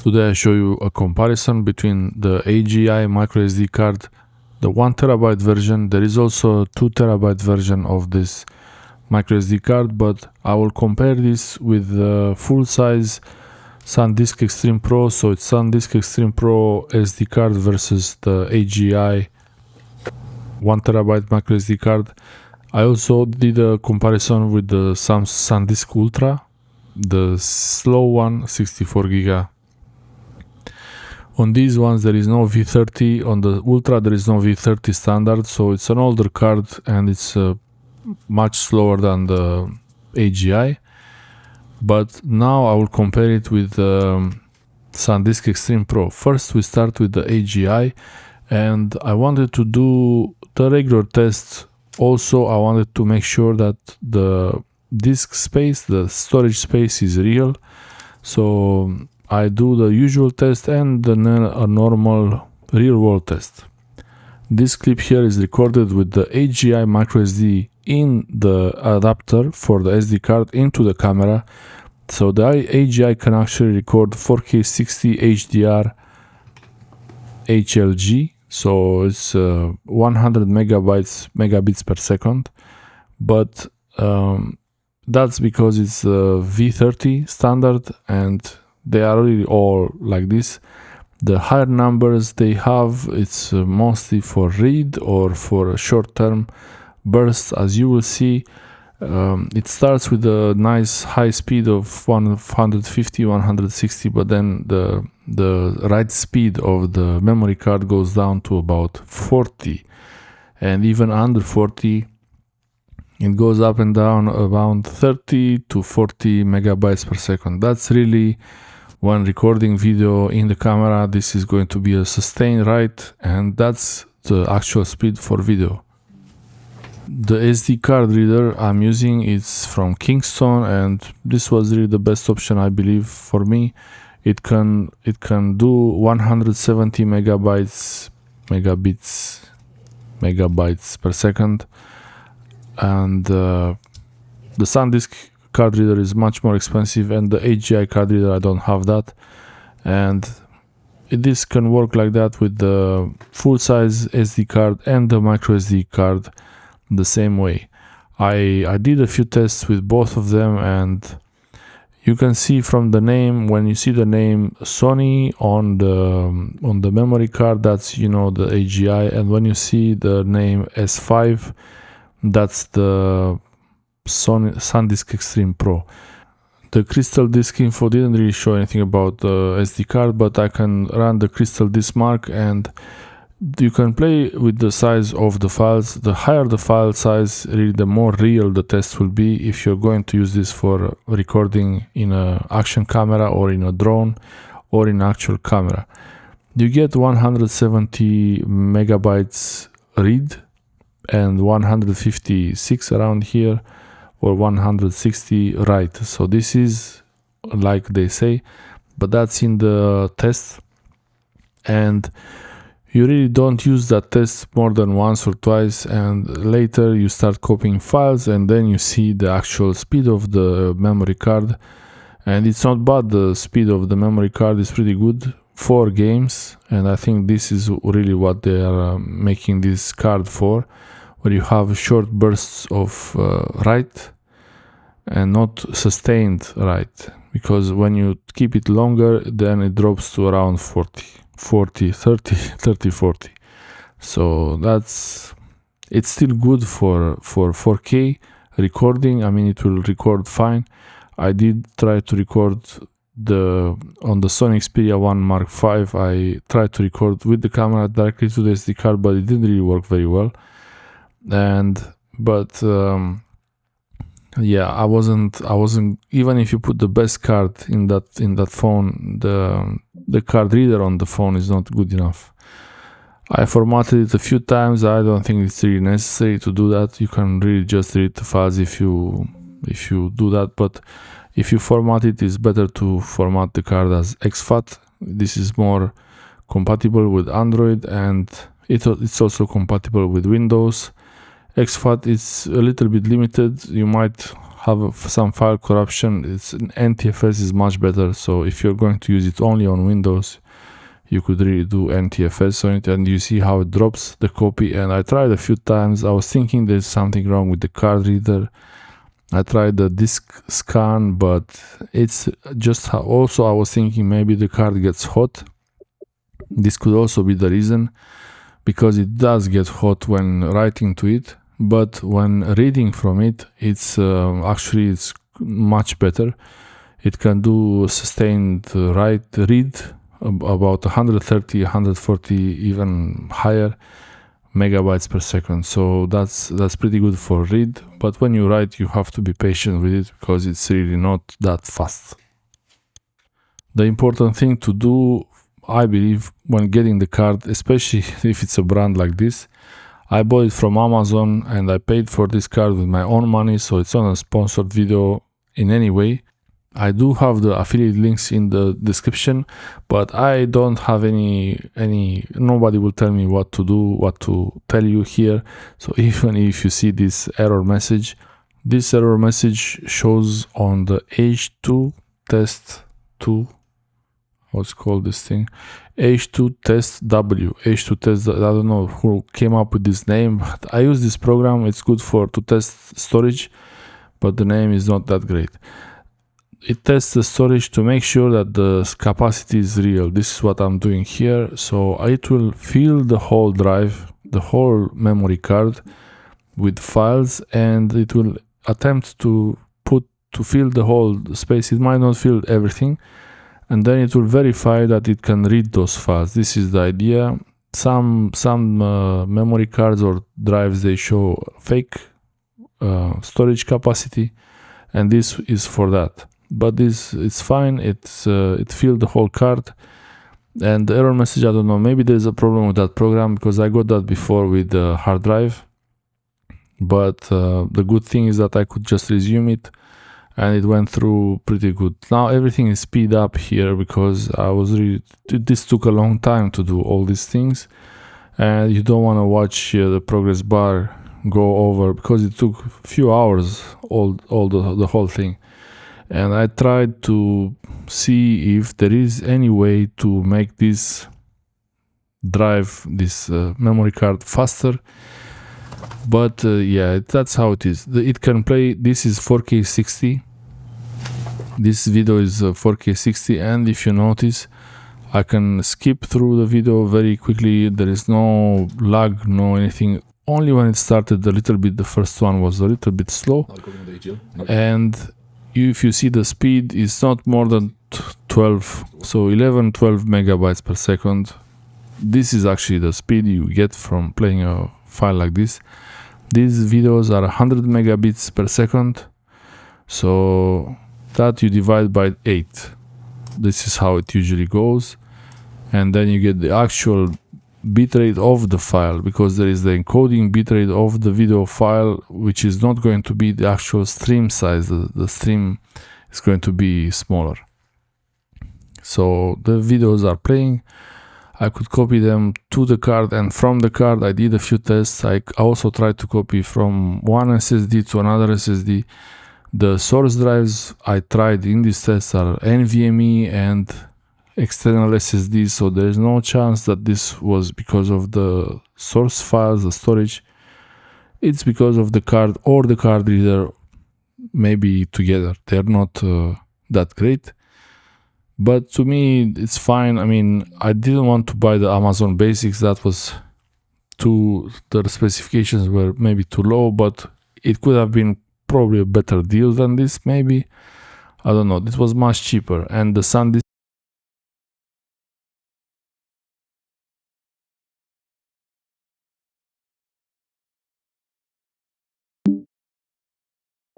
Today I show you a comparison between the AGI MicroSD card, the 1TB version. There is also a 2TB version of this MicroSD card, but I will compare this with the full-size Sandisk Extreme Pro. So it's Sandisk Extreme Pro SD card versus the AGI 1TB MicroSD card. I also did a comparison with the Sandisk Ultra, the slow one, 64GB. On these ones there is no V30, on the Ultra there is no V30 standard, so it's an older card and it's much slower than the AGI. But now I will compare it with Sandisk Extreme Pro. First we start with the AGI, and I wanted to do the regular test. Also I wanted to make sure that the disk space, the storage space is real. So I do the usual test and then a normal real-world test. This clip here is recorded with the AGI MicroSD in the adapter for the SD card into the camera. So the AGI can actually record 4K 60 HDR HLG, so it's 100 megabits per second, but that's because it's V30 standard and they are really all like this. The higher numbers they have, it's mostly for read or for short-term bursts. As you will see, it starts with a nice high speed of 150, 160, but then the write speed of the memory card goes down to about 40, and even under 40 it goes up and down around 30 to 40 megabytes per second. That's really, when recording video in the camera, this is going to be a sustained write, and that's the actual speed for video. The SD card reader I'm using is from Kingston, and this was really the best option, I believe, for me. It can do 170 megabits per second, and the Sandisk card reader is much more expensive, and the AGI card reader, I don't have that. And this can work like that with the full-size SD card and the microSD card the same way. I did a few tests with both of them, and you can see from the name, when you see the name Sony on the memory card, that's, you know, the AGI, and when you see the name S5, that's the Sandisk Extreme Pro. The crystal disk info didn't really show anything about the SD card, but I can run the crystal disk mark, and you can play with the size of the files. The higher the file size, really the more real the test will be if you're going to use this for recording in an action camera or in a drone or in actual camera. You get 170 megabytes read and 156 around here, or 160 write. So this is like they say, but that's in the test, and you really don't use that test more than once or twice, and later you start copying files, and then you see the actual speed of the memory card, and it's not bad. The speed of the memory card is pretty good for games, and I think this is really what they are making this card for, where you have short bursts of write and not sustained write, because when you keep it longer, then it drops to around 40, 40. So it's still good for 4K recording. I mean, it will record fine. I did try to record on the Sony Xperia 1 Mark V. I tried to record with the camera directly to the SD card, but it didn't really work very well. Yeah, I wasn't even if you put the best card in that phone, the card reader on the phone is not good enough. I formatted it a few times. I don't think it's really necessary to do that. You can really just read the files if you do that, but if you format it, it's better to format the card as exFAT. This is more compatible with Android, and it's also compatible with Windows. exFAT is a little bit limited. You might have some file corruption, it's NTFS is much better. So if you're going to use it only on Windows, you could really do NTFS on it, and you see how it drops the copy. And I tried a few times. I was thinking there's something wrong with the card reader. I tried the disk scan, but it's just how, also I was thinking maybe the card gets hot. This could also be the reason, because it does get hot when writing to it, but when reading from it, it's it's much better. It can do sustained read about 130, 140, even higher megabytes per second. So that's pretty good for read, but when you write, you have to be patient with it because it's really not that fast. The important thing to do, I believe, when getting the card, especially if it's a brand like this, I bought it from Amazon and I paid for this card with my own money, so it's not a sponsored video in any way. I do have the affiliate links in the description, but I don't have nobody will tell me what to do, what to tell you here. So even if you see this error message shows on the H2 test 2, what's called this thing, H2 test W, H2 test, I don't know who came up with this name, but I use this program. It's good to test storage, but the name is not that great. It tests the storage to make sure that the capacity is real. This is what I'm doing here. So it will fill the whole drive, the whole memory card with files, and it will attempt to fill the whole space. It might not fill everything, and then it will verify that it can read those files. This is the idea. Some memory cards or drives, they show fake storage capacity, and this is for that. But this is fine. It filled the whole card. And the error message, I don't know, maybe there's a problem with that program, because I got that before with the hard drive. But the good thing is that I could just resume it, and it went through pretty good. Now everything is speed up here, because this took a long time to do all these things, and you don't want to watch the progress bar go over, because it took a few hours, the whole thing. And I tried to see if there is any way to make this drive, this memory card, faster. But yeah, that's how it is. It can play. This is 4K 60. This video is 4K 60, and if you notice, I can skip through the video very quickly. There is no lag, no anything. Only when it started a little bit, the first one was a little bit slow. And if you see the speed is not more than 12, so 11, 12 megabytes per second. This is actually the speed you get from playing a file like this. These videos are 100 megabits per second, so that you divide by 8. This is how it usually goes, and then you get the actual bitrate of the file, because there is the encoding bitrate of the video file, which is not going to be the actual stream size. The stream is going to be smaller. So the videos are playing. I could copy them to the card, and from the card I did a few tests. I also tried to copy from one SSD to another SSD. The source drives I tried in this test are NVMe and external SSD, so there is no chance that this was because of the source files, the storage. It's because of the card or the card reader, maybe together. They're not that great, but to me it's fine. I mean, I didn't want to buy the Amazon Basics. That was the specifications were maybe too low, but it could have been probably a better deal than this, maybe. I don't know. This was much cheaper, and the Sandisk